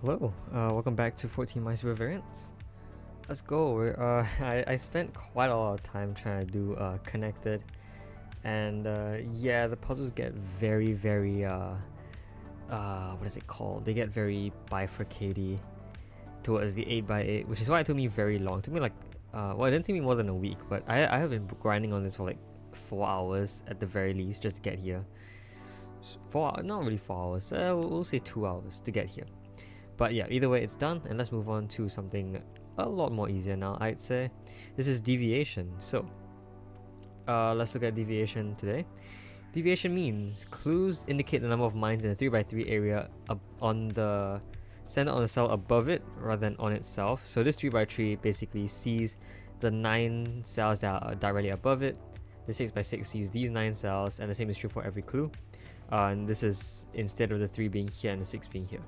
Hello, welcome back to 14 Minesweeper variants. Let's go. I spent quite a lot of time trying to do connected, and yeah, the puzzles get very what is it called? They get very bifurcated towards the 8x8, which is why it took me very long. It took me like well, it didn't take me more than a week, but I have been grinding on this for like 4 hours at the very least just to get here. Not really 4 hours. We'll say 2 hours to get here. But yeah, either way, it's done, and let's move on to something a lot more easier now, I'd say. This is deviation. So, let's look at deviation today. Deviation means clues indicate the number of mines in a 3x3 area on the center on the cell above it rather than on itself. So this 3x3 basically sees the 9 cells that are directly above it. The 6x6 sees these 9 cells, and the same is true for every clue. And this is instead of the 3 being here and the 6 being here.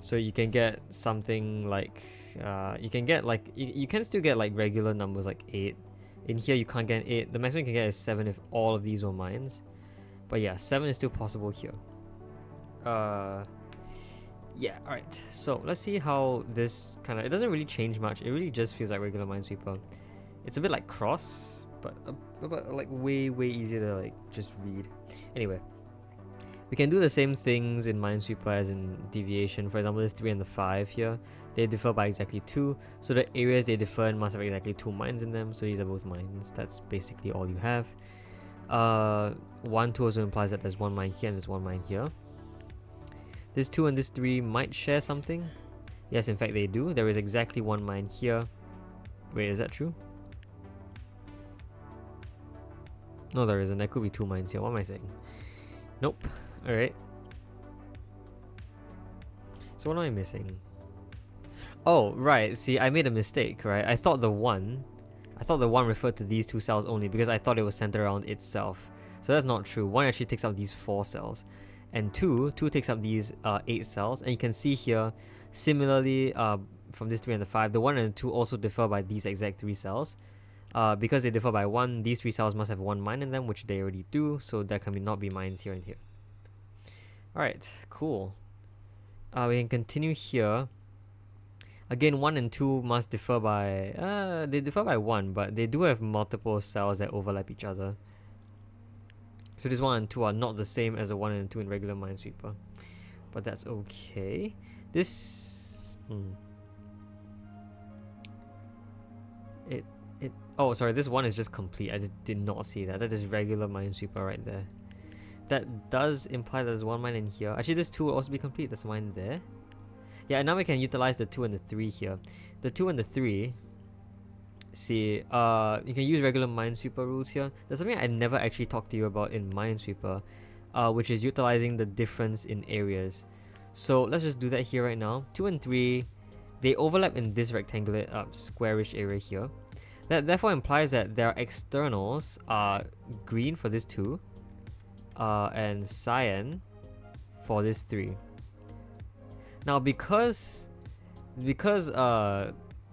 So you can get something like, you can still get like regular numbers like 8. In here you can't get 8. The maximum you can get is 7 if all of these were mines. But yeah, 7 is still possible here. Yeah, alright. So let's see how this it doesn't really change much. It really just feels like regular Minesweeper. It's a bit like Cross, but like way easier to like just read. Anyway. We can do the same things in Minesweeper as in deviation. For example, this 3 and the 5 here, they differ by exactly 2. So the areas they differ in must have exactly 2 mines in them. So these are both mines. That's basically all you have. 1, 2 also implies that there's 1 mine here and there's 1 mine here. This 2 and this 3 might share something. Yes, in fact they do. There is exactly 1 mine here. Wait, is that true? No, there isn't. There could be 2 mines here. What am I saying? Nope. Alright. So what am I missing? Oh, right. See, I made a mistake, right? I thought the 1 referred to these 2 cells only because I thought it was centered around itself. So that's not true. 1 actually takes up these 4 cells. And 2 takes up these 8 cells. And you can see here, similarly, from this 3 and the 5, the 1 and the 2 also differ by these exact 3 cells. Because they differ by 1, these 3 cells must have 1 mine in them, which they already do. So there can not be mines here and here. Alright, cool. We can continue here. Again, 1 and 2 must differ by... they differ by 1, but they do have multiple cells that overlap each other. So this 1 and 2 are not the same as the 1 and 2 in regular Minesweeper. But that's okay. This... Oh, sorry, this 1 is just complete. I just did not see that. That is regular Minesweeper right there. That does imply there's 1 mine in here. Actually, this 2 will also be complete. There's a mine there. Yeah, and now we can utilize the 2 and the 3 here. The 2 and the 3, see, you can use regular Minesweeper rules here. There's something I never actually talked to you about in Minesweeper, which is utilizing the difference in areas. So let's just do that here right now. 2 and 3, they overlap in this rectangular squarish area here. That therefore implies that their externals are green for this 2. And cyan for this 3. Now because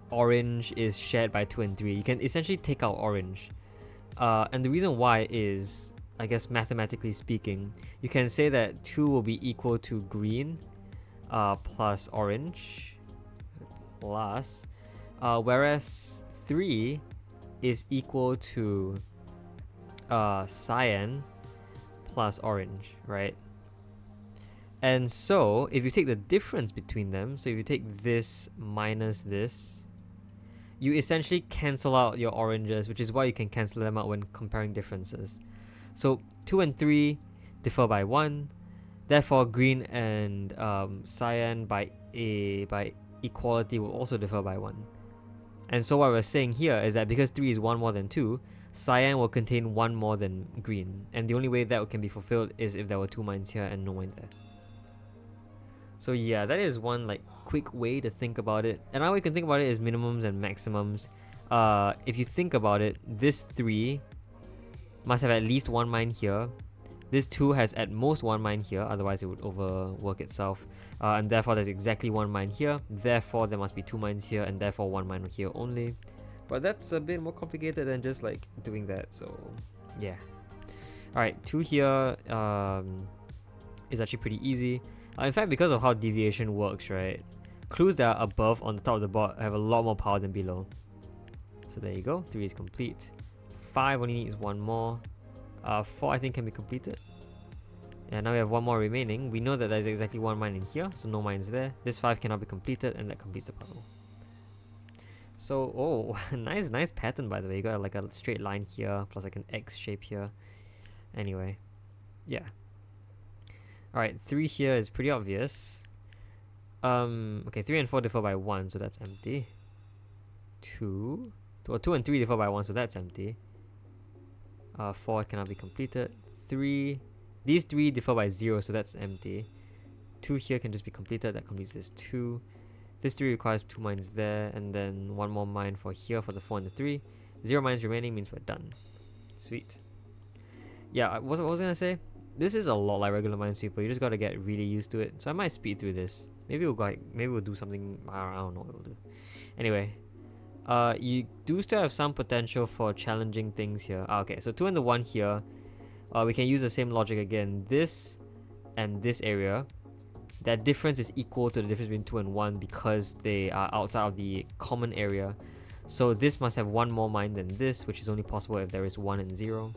orange is shared by 2 and 3, you can essentially take out orange. And the reason why is, I guess mathematically speaking, you can say that 2 will be equal to green plus orange plus whereas 3 is equal to cyan plus orange, right? And so if you take the difference between them, so if you take this minus this, you essentially cancel out your oranges, which is why you can cancel them out when comparing differences. So 2 and 3 differ by 1, therefore green and cyan by equality will also differ by 1. And so what we're saying here is that because 3 is 1 more than 2, cyan will contain 1 more than green, and the only way that can be fulfilled is if there were 2 mines here and no mine there. So yeah, that is one like quick way to think about it. Another way you can think about it is minimums and maximums. If you think about it, this 3 must have at least 1 mine here. This 2 has at most 1 mine here, otherwise it would overwork itself. And therefore there's exactly 1 mine here, therefore there must be 2 mines here, and therefore 1 mine here only. But that's a bit more complicated than just like doing that, so yeah. Alright, 2 here, is actually pretty easy. In fact, because of how deviation works, right? Clues that are above on the top of the board have a lot more power than below. So there you go. 3 is complete. 5 only needs 1 more. 4 I think can be completed. And now we have 1 more remaining. We know that there's exactly 1 mine in here, so no mines there. This 5 cannot be completed, and that completes the puzzle. So, oh, nice pattern by the way. You got like a straight line here, plus like an X shape here. Anyway, yeah. Alright, 3 here is pretty obvious. Okay, 3 and 4 differ by 1, so that's empty. 2 and 3 differ by 1, so that's empty. 4 cannot be completed. 3, these 3 differ by 0, so that's empty. 2 here can just be completed, that completes this 2. This 3 requires 2 mines there, and then 1 more mine for here for the 4 and the 3. 0 mines remaining means we're done. Sweet. Yeah, what was I gonna say? This is a lot like regular Minesweeper. You just gotta get really used to it. So I might speed through this. Maybe we'll do something. I don't know what we'll do. Anyway, you do still have some potential for challenging things here. Okay, so 2 and the 1 here. We can use the same logic again. This and this area, that difference is equal to the difference between 2 and 1 because they are outside of the common area. So this must have 1 more mine than this, which is only possible if there is 1 and 0.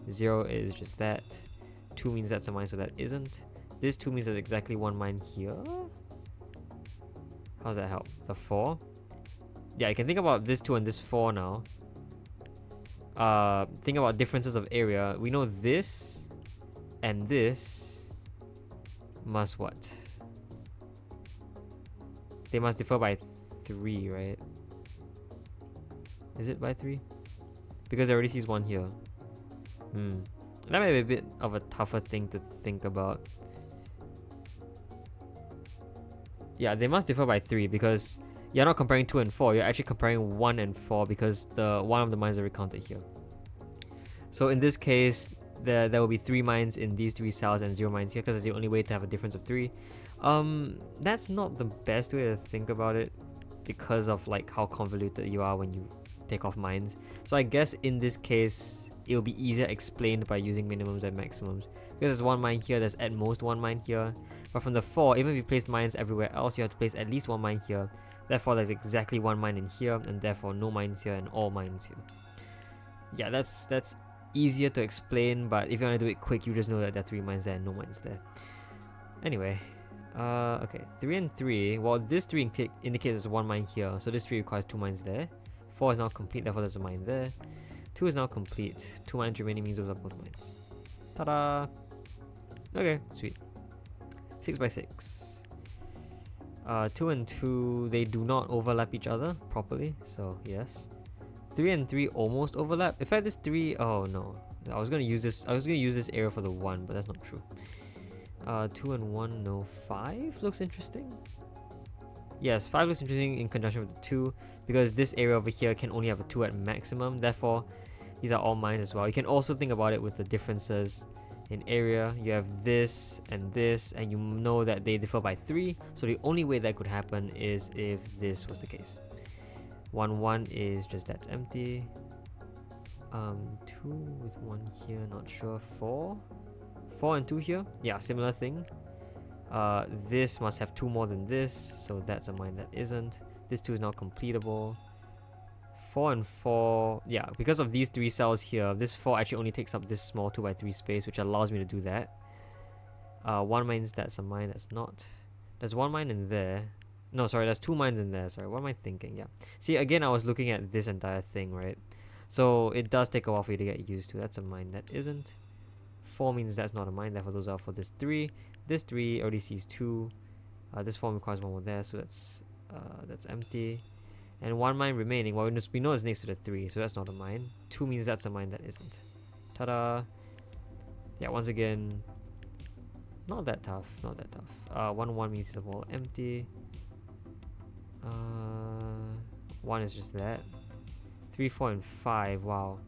0 is just that. 2 means that's a mine, so that isn't. This 2 means there's exactly 1 mine here. How does that help? The 4? Yeah, you can think about this 2 and this 4 now. Think about differences of area. We know this and this must what? They must differ by 3, right? Is it by 3? Because I already sees 1 here. That might be a bit of a tougher thing to think about. Yeah, they must differ by 3 because you're not comparing 2 and 4, you're actually comparing 1 and 4 because the one of the mines are recounted here. So in this case, there will be 3 mines in these 3 cells and 0 mines here because it's the only way to have a difference of 3. That's not the best way to think about it because of like how convoluted you are when you take off mines. So I guess in this case, it'll be easier explained by using minimums and maximums. Because there's 1 mine here, there's at most 1 mine here. But from the 4, even if you place mines everywhere else, you have to place at least 1 mine here. Therefore, there's exactly 1 mine in here, and therefore no mines here and all mines here. Yeah, that's easier to explain, but if you want to do it quick, you just know that there are 3 mines there and no mines there. Anyway, okay, 3 and 3. Well, this 3 indicates there's 1 mine here, so this 3 requires 2 mines there. 4 is now complete, therefore there's a mine there. 2 is now complete. 2 mines remaining means those are both mines. Ta-da! Okay, sweet. 6 by 6. 2 and 2, they do not overlap each other properly, so yes. 3 and 3 almost overlap. In fact, this 3, oh no. I was gonna use this area for the 1, but that's not true. 2 and 1, no. 5 looks interesting. Yes, 5 looks interesting in conjunction with the 2 because this area over here can only have a 2 at maximum, therefore these are all mines as well. You can also think about it with the differences in area. You have this, and you know that they differ by 3, so the only way that could happen is if this was the case. 1, 1 is just that's empty. 2 with 1 here, not sure. 4 and 2 here, yeah, similar thing. This must have 2 more than this, so that's a mine that isn't. This 2 is now completable. 4 and 4, yeah, because of these 3 cells here, this 4 actually only takes up this small 2 by 3 space, which allows me to do that. 1 mines, that's a mine, that's not. There's 1 mine in there. No, sorry, there's 2 mines in there. Sorry, what am I thinking? Yeah. See, again, I was looking at this entire thing, right? So it does take a while for you to get used to. That's a mine that isn't. 4 means that's not a mine, therefore those are for this 3. This 3 already sees 2. This 4 requires 1 more there, so that's empty. And 1 mine remaining. Well, we know it's next to the 3, so that's not a mine. 2 means that's a mine that isn't. Ta-da! Yeah, once again, not that tough, not that tough. 1 1 means the wall empty. 1 is just that. 3, 4, and 5. Wow.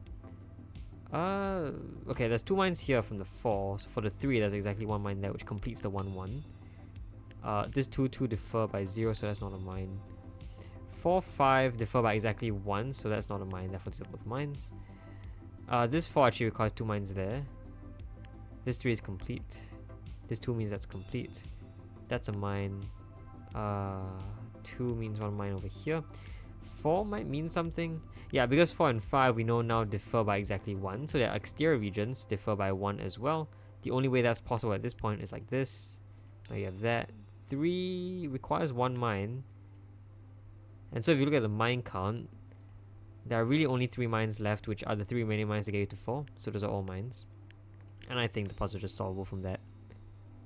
Okay, there's 2 mines here from the 4. So for the 3, there's exactly 1 mine there, which completes the 1 1. This 2 differ by 0, so that's not a mine. 4 5 differ by exactly 1, so that's not a mine, therefore these are both mines. This 4 actually requires 2 mines there. This 3 is complete. This 2 means that's complete. That's a mine. 2 means one mine over here. 4 might mean something. Yeah, because 4 and 5 we know now differ by exactly 1. So their exterior regions differ by 1 as well. The only way that's possible at this point is like this. Now you have that. 3 requires 1 mine. And so if you look at the mine count, there are really only 3 mines left, which are the 3 remaining mines to get you to 4. So those are all mines. And I think the puzzle is just solvable from that.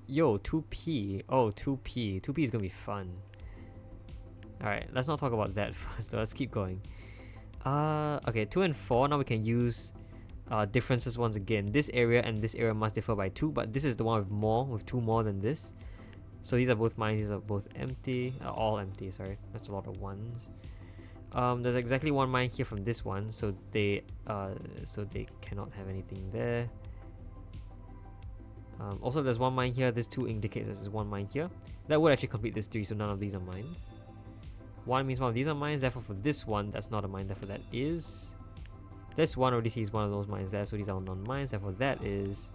Yo, 2p. Oh, 2p. 2p is gonna be fun. Alright, let's not talk about that first though. Let's keep going. Okay, 2 and 4. Now we can use differences once again. This area and this area must differ by 2, but this is the one with 2 more than this. So these are both mines, these are both empty. All empty, sorry. That's a lot of ones. There's exactly 1 mine here from this one, so they cannot have anything there. Also, there's 1 mine here. This 2 indicates there's 1 mine here. That would actually complete this 3, so none of these are mines. 1 means one of these are mines, therefore for this one, that's not a mine, therefore that is. This one already sees one of those mines there, so these are all non-mines, therefore that is.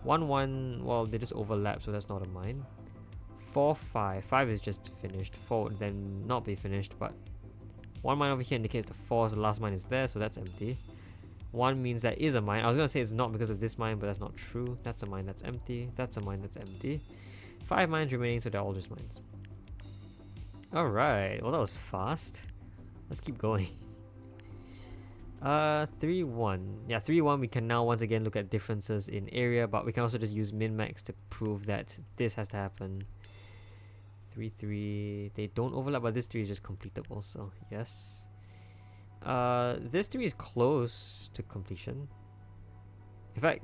1, 1, well, they just overlap, so that's not a mine. 4, 5. 5 is just finished. 4 would then not be finished, but 1 mine over here indicates the 4 is the last mine is there, so that's empty. 1 means that is a mine. I was gonna say it's not because of this mine, but that's not true. That's a mine that's empty. That's a mine that's empty. 5 mines remaining, so they're all just mines. Alright, well that was fast. Let's keep going. 3, 1. Yeah, 3, 1, we can now once again look at differences in area, but we can also just use min-max to prove that this has to happen. 3, 3. They don't overlap, but this 3 is just completable, so yes. This 3 is close to completion. In fact,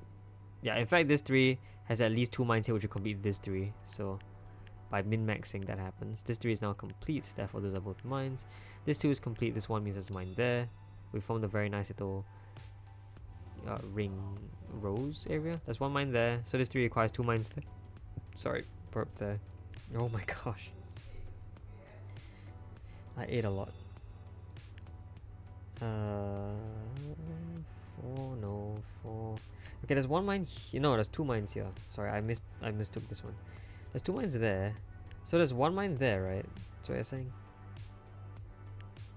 this 3 has at least 2 mines here which will complete this 3. So by min-maxing that happens. This 3 is now complete, therefore those are both mines. This 2 is complete, this 1 means there's a mine there. We formed a very nice little ring rose area. There's 1 mine there, so this 3 requires 2 mines there. Sorry, burp there. Oh my gosh. I ate a lot. 4, no, 4. Okay, there's 1 mine here. No, there's 2 mines here. Sorry, I mistook this one. There's 2 mines there. So there's 1 mine there, right? That's what you're saying?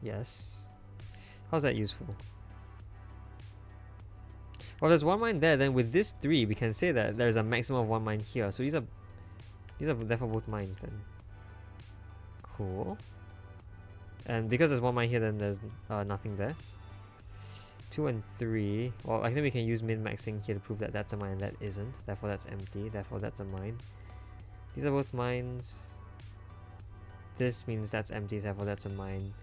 Yes. How's that useful? Well, there's 1 mine there, then with this 3, we can say that there's a maximum of 1 mine here. So these are therefore both mines then. Cool. And because there's 1 mine here, then there's nothing there. 2 and 3. Well, I think we can use min-maxing here to prove that that's a mine and that isn't. Therefore that's empty. Therefore that's a mine. These are both mines. This means that's empty. Therefore that's a mine.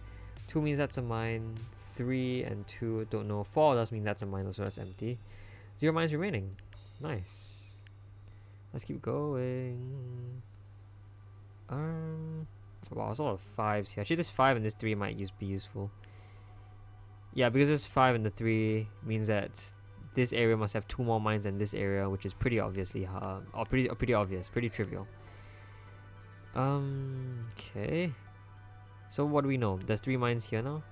2 means that's a mine. 3 and 2, don't know. 4 does mean that's a mine, so that's empty. 0 mines remaining. Nice. Let's keep going. Wow, there's a lot of 5s here. Actually, this 5 and this 3 might be useful. Yeah, because this 5 and the 3 means that this area must have 2 more mines than this area, which is pretty obviously pretty obvious, pretty trivial. Okay. So what do we know? There's 3 mines here now.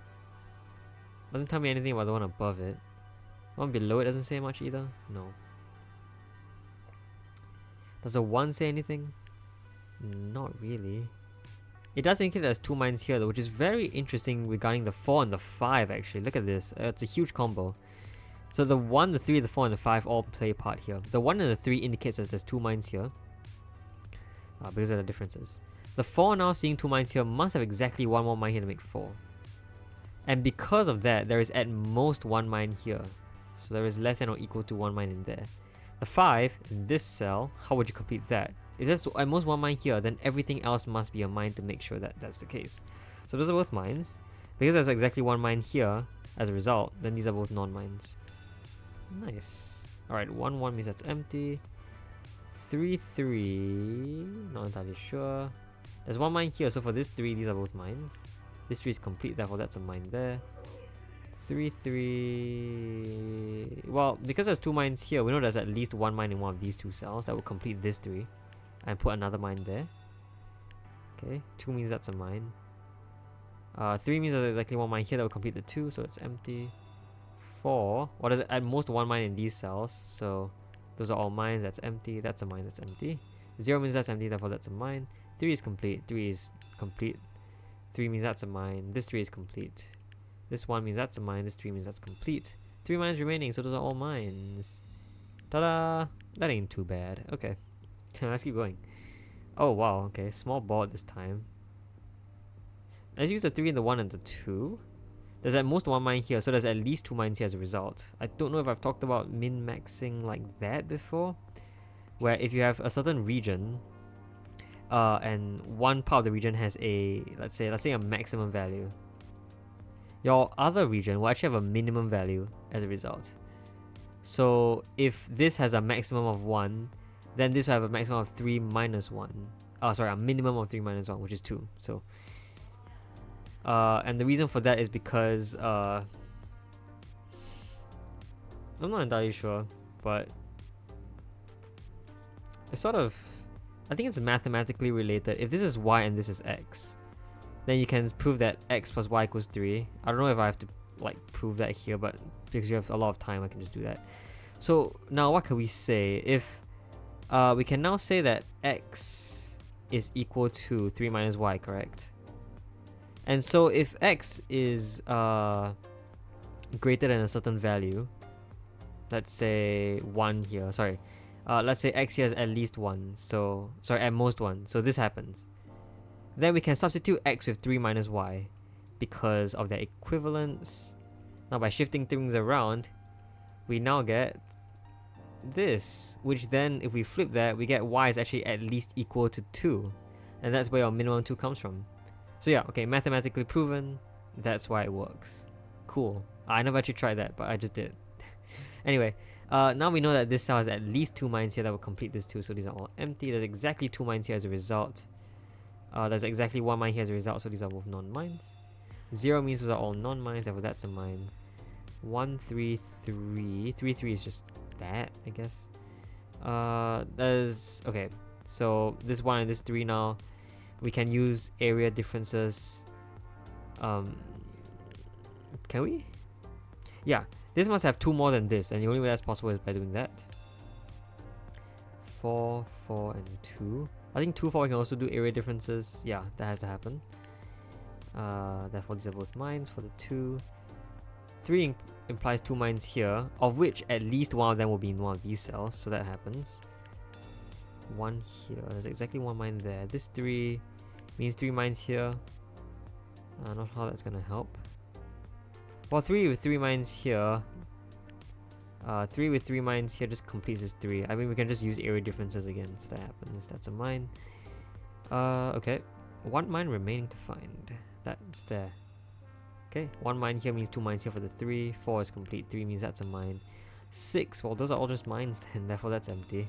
Doesn't tell me anything about the one above it. The one below it doesn't say much either. No. Does the 1 say anything? Not really. It does indicate there's 2 mines here though, which is very interesting regarding the 4 and the 5 actually. Look at this. It's a huge combo. So the 1, the 3, the 4, and the 5 all play a part here. The 1 and the 3 indicates that there's 2 mines here. Because of the differences. The 4 now seeing 2 mines here must have exactly 1 more mine here to make 4. And because of that, there is at most 1 mine here. So there is less than or equal to 1 mine in there. The 5 in this cell, how would you complete that? If there's at most 1 mine here, then everything else must be a mine to make sure that that's the case. So those are both mines. Because there's exactly 1 mine here, as a result, then these are both non-mines. Nice. Alright, 1, 1 means that's empty. 3, 3, not entirely sure. There's 1 mine here, so for this 3, these are both mines. This 3 is complete, therefore that's a mine there. 3, 3... Well, because there's 2 mines here, we know there's at least 1 mine in one of these 2 cells. That would complete this 3. And put another mine there. Okay, 2 means that's a mine. 3 means there's exactly 1 mine here that will complete the 2, so it's empty. 4, well there's at most 1 mine in these cells, so those are all mines, that's empty, that's a mine, that's empty. 0 means that's empty, therefore that's a mine. 3 is complete. 3 is complete. 3 means that's a mine. This 3 is complete. This 1 means that's a mine. This 3 means that's complete. 3 mines remaining, so those are all mines. Ta-da! That ain't too bad. Okay. Let's keep going. Oh wow, okay. Small board this time. Let's use the 3 and the 1 and the 2. There's at most 1 mine here, so there's at least 2 mines here as a result. I don't know if I've talked about min-maxing like that before, where if you have a certain region, and one part of the region has a, let's say a maximum value, your other region will actually have a minimum value as a result. So if this has a maximum of 1, then this will have a maximum of 3 minus 1. Sorry, a minimum of 3 minus 1, which is 2. So and the reason for that is because I'm not entirely sure, but it's sort of, I think it's mathematically related. If this is y and this is x, then you can prove that x plus y equals 3. I don't know if I have to like prove that here, but because you have a lot of time, I can just do that. So now what can we say? If we can now say that x is equal to 3 minus y, correct? And so if x is greater than a certain value, let's say 1 here, sorry, let's say x here is at least 1, so, sorry, at most 1, so this happens. Then we can substitute x with 3 minus y because of their equivalence. Now by shifting things around, we now get this, which then if we flip that, we get y is actually at least equal to 2. And that's where our minimum 2 comes from. So yeah, okay, mathematically proven, that's why it works. Cool. I never actually tried that, but I just did. Anyway, now we know that this cell has at least 2 mines here that will complete this 2, so these are all empty. There's exactly 2 mines here as a result. There's exactly 1 mine here as a result, so these are both non-mines. 0 means those are all non-mines, therefore that's a mine. 1, 3, 3. 3, 3 is just that, I guess. There's, okay, so this 1 and this 3 now, we can use area differences. Can we? Yeah, this must have 2 more than this, and the only way that's possible is by doing that. 4, 4, and 2. I think 2, 4 we can also do area differences. Yeah, that has to happen. Therefore these are both mines for the 2. 3 implies 2 mines here, of which at least one of them will be in one of these cells, so that happens. 1 here, there's exactly 1 mine there. This 3 means 3 mines here. Not how that's gonna help. Well, 3 with 3 mines here. 3 with 3 mines here just completes this 3. I mean, we can just use area differences again, so that happens. That's a mine. Okay. 1 mine remaining to find. That's there. Okay, 1 mine here means 2 mines here for the 3. 4 is complete. 3 means that's a mine. 6, well, those are all just mines then, therefore that's empty.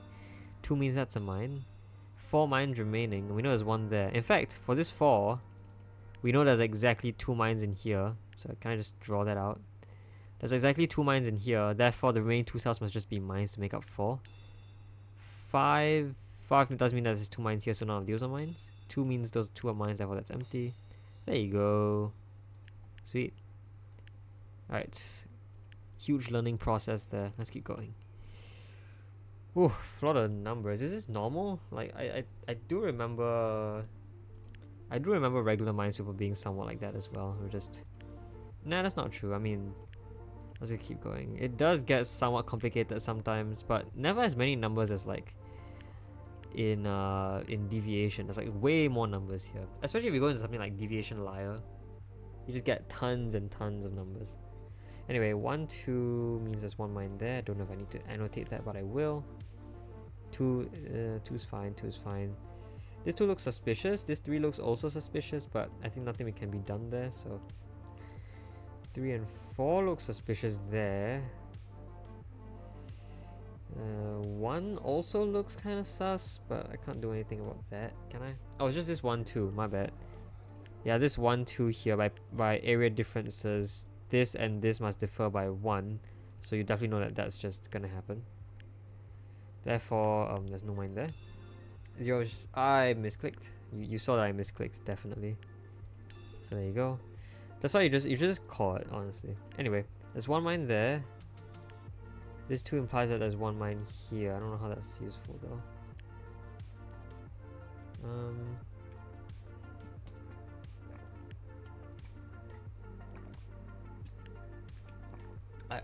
2 means that's a mine. 4 mines remaining. We know there's 1 there. In fact, for this 4, we know there's exactly 2 mines in here. So can I just draw that out? There's exactly 2 mines in here. Therefore, the remaining 2 cells must just be mines to make up 4. 5 does mean that there's 2 mines here, so none of those are mines. 2 means those 2 are mines, therefore that's empty. There you go. Sweet. Alright. Huge learning process there. Let's keep going. Oof, a lot of numbers. Is this normal? Like I do remember regular Minesweeper being somewhat like that as well. We're just, nah, that's not true. I mean, let's just keep going. It does get somewhat complicated sometimes, but never as many numbers as like in deviation. There's like way more numbers here. Especially if you go into something like deviation liar, you just get tons and tons of numbers. Anyway, 1, 2 means there's 1 mine there. I don't know if I need to annotate that, but I will. 2 is fine. 2 is fine. This 2 looks suspicious. This 3 looks also suspicious, but I think nothing can be done there. So 3 and 4 look suspicious there. 1 also looks kind of sus, but I can't do anything about that. Can I? Oh, it's just this 1, 2. My bad. Yeah, this 1, 2 here by area differences. This and this must differ by 1, so you definitely know that that's just gonna happen. Therefore, there's no mine there. 0 is just, I misclicked. You saw that I misclicked, definitely. So there you go. That's why you just call it, honestly. Anyway, there's 1 mine there. This 2 implies that there's 1 mine here. I don't know how that's useful though.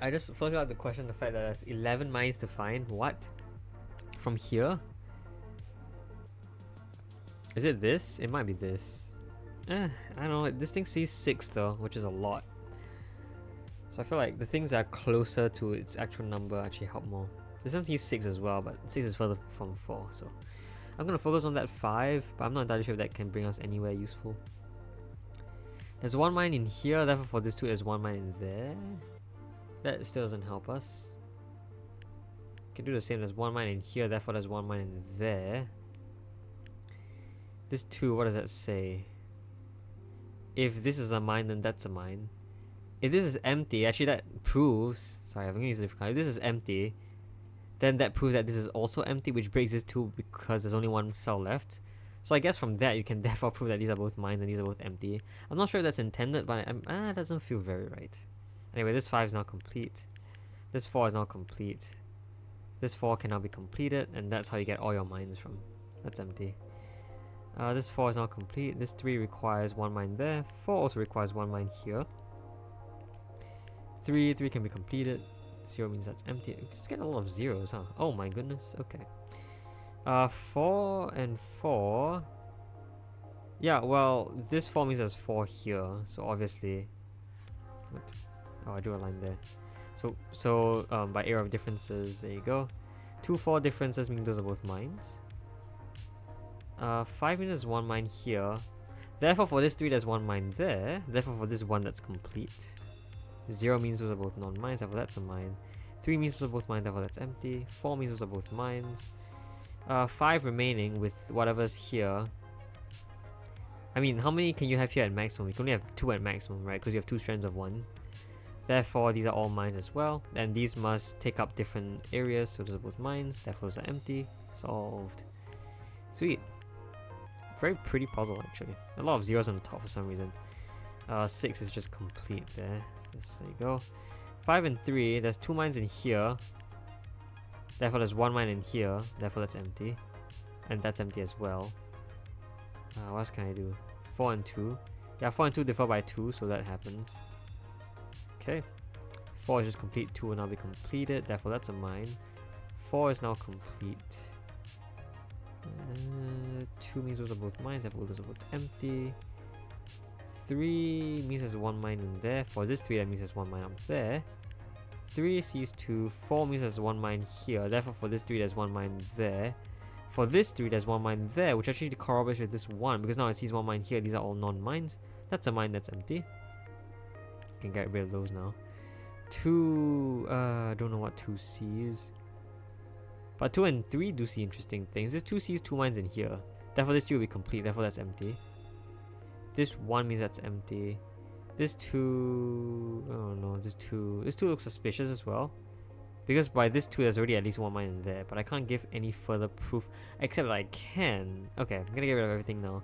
I just first got to question the fact that there's 11 mines to find. What? From here? Is it this? It might be this. I don't know. This thing sees 6 though, which is a lot. So I feel like the things that are closer to its actual number actually help more. This one sees 6 as well, but 6 is further from 4, so I'm gonna focus on that 5, but I'm not entirely sure if that can bring us anywhere useful. There's 1 mine in here, therefore for this 2 there's 1 mine in there. That still doesn't help us. Can do the same, there's 1 mine in here, therefore there's 1 mine in there. This 2, what does that say? If this is a mine, then that's a mine. If this is empty, actually that proves, sorry, I'm gonna use a different color. If this is empty, then that proves that this is also empty, which breaks this 2 because there's only 1 cell left. So I guess from that you can therefore prove that these are both mines and these are both empty. I'm not sure if that's intended, but it doesn't feel very right. Anyway, this 5 is now complete. This 4 is now complete. This 4 can now be completed, and that's how you get all your mines from. That's empty. This 4 is now complete. This 3 requires 1 mine there. 4 also requires 1 mine here. 3 can be completed. 0 means that's empty. You just get a lot of zeros, huh? Oh my goodness. Okay. 4 and 4. Yeah, well, this 4 means there's 4 here. So obviously. What? Oh, I drew a line there. So by area of differences, there you go. 2, 4 differences mean those are both mines. 5 means there's 1 mine here. Therefore, for this 3, there's 1 mine there. Therefore, for this 1, that's complete. 0 means those are both non-mines, therefore that's a mine. 3 means those are both mines, therefore that's empty. 4 means those are both mines. 5 remaining with whatever's here. I mean, how many can you have here at maximum? You can only have 2 at maximum, right? Because you have 2 strands of 1. Therefore, these are all mines as well. And these must take up different areas, so those are both mines. Therefore, those are empty. Solved. Sweet. Very pretty puzzle, actually. A lot of zeros on the top for some reason. 6 is just complete there. There you go. 5 and 3, there's 2 mines in here. Therefore, there's 1 mine in here. Therefore, that's empty. And that's empty as well. What else can I do? 4 and 2. Yeah, 4 and 2 differ by 2, so that happens. Okay. 4 is just complete. 2 will now be completed. Therefore, that's a mine. 4 is now complete. 2 means those are both mines. Therefore, those are both empty. 3 means there's 1 mine in there. For this 3, that means there's 1 mine up there. 3 sees 2. 4 means there's 1 mine here. Therefore, for this 3, there's 1 mine there. For this 3, there's 1 mine there, which actually corroborates with this 1, because now it sees 1 mine here. These are all non-mines. That's a mine that's empty. Can get rid of those now. 2, I don't know what 2 sees. But 2 and 3 do see interesting things. This 2 sees 2 mines in here. Therefore, this 2 will be complete. Therefore, that's empty. This 1 means that's empty. This 2... oh no, this 2 looks suspicious as well. Because by this 2, there's already at least 1 mine in there. But I can't give any further proof. Except that I can. Okay, I'm gonna get rid of everything now.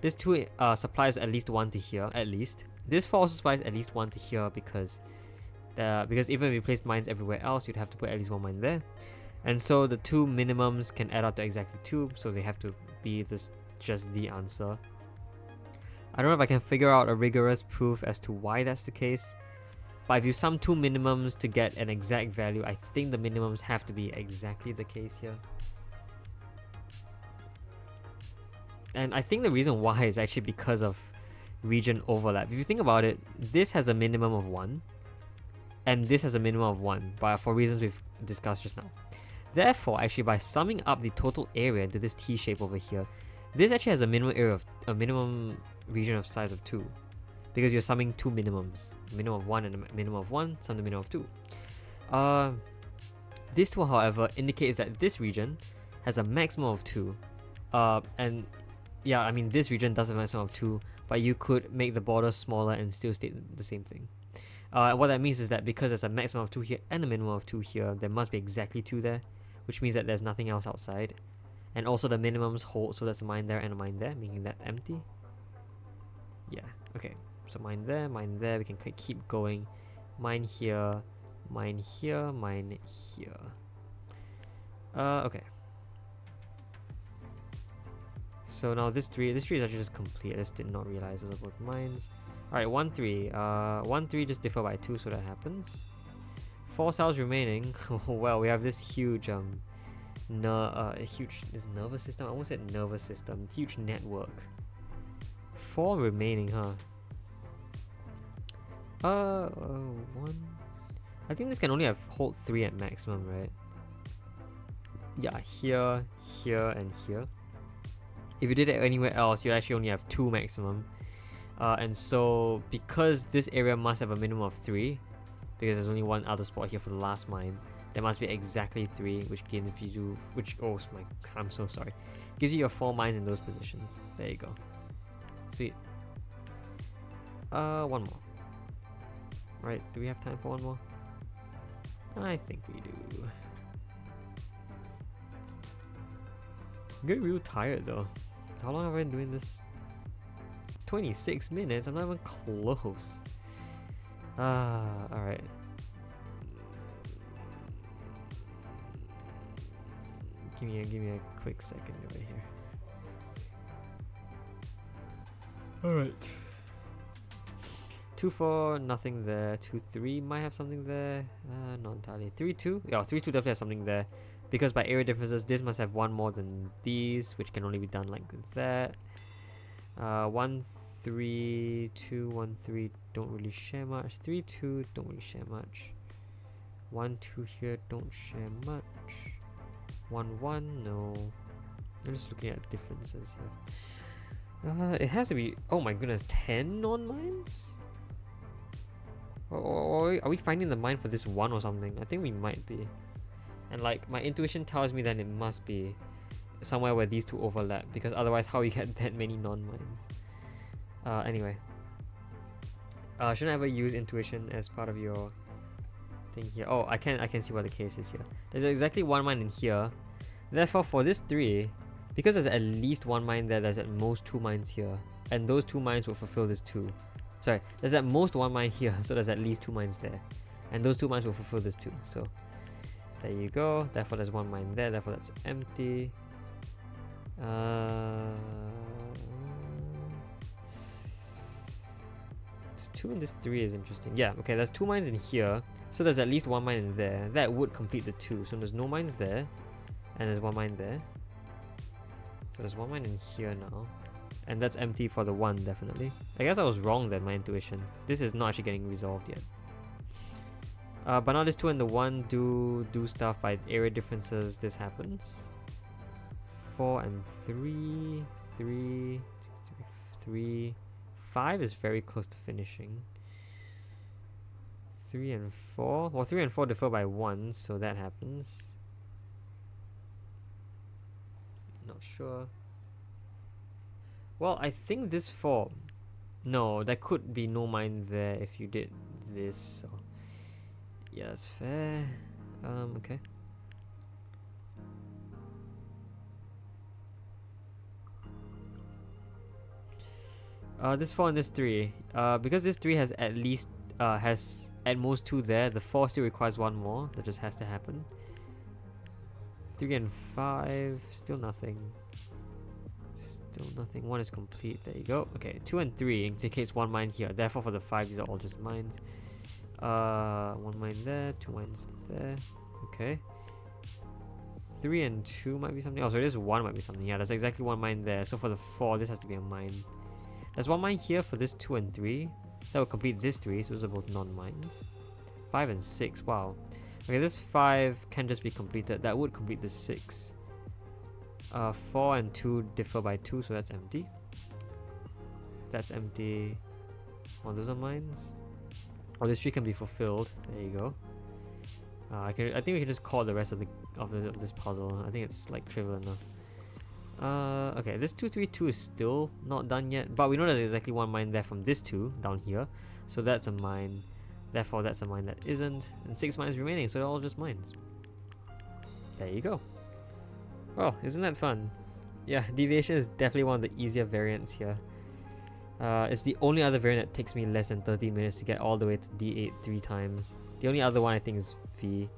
This 2 supplies at least 1 to here. At least. This 4 also supplies at least 1 to here because even if you placed mines everywhere else, you'd have to put at least 1 mine there. And so the 2 minimums can add up to exactly 2. So they have to be just the answer. I don't know if I can figure out a rigorous proof as to why that's the case, but if you sum 2 minimums to get an exact value, I think the minimums have to be exactly the case here. And I think the reason why is actually because of region overlap. If you think about it, this has a minimum of 1, and this has a minimum of 1, but for reasons we've discussed just now. Therefore, actually by summing up the total area into this T shape over here, this actually has a minimum region of size of 2, because you're summing 2 minimums, a minimum of 1 and a minimum of 1, sum the minimum of 2. This 2, however, indicates that this region has a maximum of 2, and yeah, I mean this region does have a maximum of 2, but you could make the border smaller and still state the same thing. And what that means is that because there's a maximum of 2 here and a minimum of 2 here, there must be exactly 2 there, which means that there's nothing else outside. And also the minimums hold, so there's a mine there and a mine there, making that empty. Yeah, okay. So mine there, we can keep going. Mine here, mine here, mine here. Okay. So now this tree is actually just complete. I just did not realize those are both mines. Alright, 1, 3. 1, 3 just differ by 2, so that happens. 4 cells remaining. Well, we have this huge is nervous system? I almost said nervous system. Huge network. 4 remaining, huh? 1. I think this can only hold 3 at maximum, right? Yeah, here, here, and here. If you did it anywhere else, you'd actually only have 2 maximum. And so, because this area must have a minimum of 3, because there's only one other spot here for the last mine, there must be exactly 3, which gives you, oh my, I'm so sorry, gives you your 4 mines in those positions. There you go. Sweet. One more. Right, do we have time for one more? I think we do. I'm getting real tired though. How long have I been doing this? 26 minutes? I'm not even close. Alright. Give me a quick second over here. Alright. 2, 4, nothing there. 2, 3 might have something there. Not entirely. 3, 2? Yeah, 3, 2 definitely has something there. Because by area differences, this must have one more than these, which can only be done like that. 1, 3, 2, 1, 3 don't really share much. 3, 2 don't really share much. 1, 2 here don't share much. 1, 1, no. I'm just looking at differences here. It has to be, oh my goodness, 10 non-mines? Or are we finding the mine for this one or something? I think we might be. And like, my intuition tells me that it must be somewhere where these two overlap, because otherwise how you get that many non-mines? Anyway. Shouldn't I ever use intuition as part of your thing here? Oh, I can see what the case is here. There's exactly 1 mine in here. Therefore, for this 3, because there's at least 1 mine there, there's at most 2 mines here. And those 2 mines will fulfill this 2. Sorry, there's at most 1 mine here, so there's at least 2 mines there. And those 2 mines will fulfill this 2. So, there you go. Therefore, there's 1 mine there, therefore that's empty. This 2 and this 3 is interesting. Yeah, okay, there's 2 mines in here. So there's at least 1 mine in there. That would complete the 2. So there's no mines there. And there's 1 mine there. So there's 1 mine in here now. And that's empty for the 1, definitely. I guess I was wrong then, my intuition. This is not actually getting resolved yet. But now this 2 and the 1 do stuff by area differences. This happens. 4 and 3. 3. 3. 5 is very close to finishing. 3 and 4. Well, 3 and 4 differ by 1, so that happens. Not sure. Well, I think this 4. No, there could be no mine there if you did this. So yeah, that's fair. Okay. This 4 and this 3. Because this 3 has at least has at most 2 there, the 4 still requires 1 more. That just has to happen. 3 and 5, still nothing. Still nothing. 1 is complete. There you go. Okay, 2 and 3 indicates 1 mine here. Therefore, for the 5, these are all just mines. 1 mine there, 2 mines there. Okay. 3 and 2 might be something. Oh, so this 1 might be something. Yeah, there's exactly 1 mine there. So for the 4, this has to be a mine. There's 1 mine here for this 2 and 3. That will complete this 3, so those are both non-mines. 5 and 6, wow. Okay, this 5 can just be completed. That would complete this 6. 4 and 2 differ by 2, so that's empty. That's empty. Oh, those are mines. Oh, this 3 can be fulfilled. There you go. I think we can just call the rest of this puzzle. I think it's like trivial enough. Okay, this 2, 3, 2 is still not done yet, but we know there's exactly 1 mine there from this 2 down here, so that's a mine. Therefore, that's a mine that isn't, and 6 mines remaining, so they're all just mines. There you go. Well, isn't that fun? Yeah, deviation is definitely one of the easier variants here. It's the only other variant that takes me less than 30 minutes to get all the way to D8 3 times. The only other one I think is V.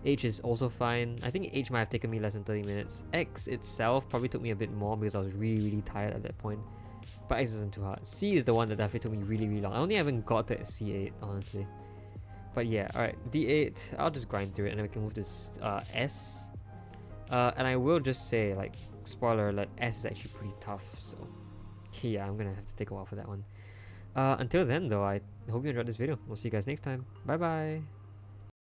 H is also fine. I think H might have taken me less than 30 minutes. X itself probably took me a bit more because I was really tired at that point. But X isn't too hard. C is the one that definitely took me really long. I only haven't got to C8, honestly. But yeah, alright, D8, I'll just grind through it and then we can move to S. And I will just say, like, spoiler alert, S is actually pretty tough, so yeah, I'm gonna have to take a while for that one. Until then though, I hope you enjoyed this video. We'll see you guys next time. Bye bye!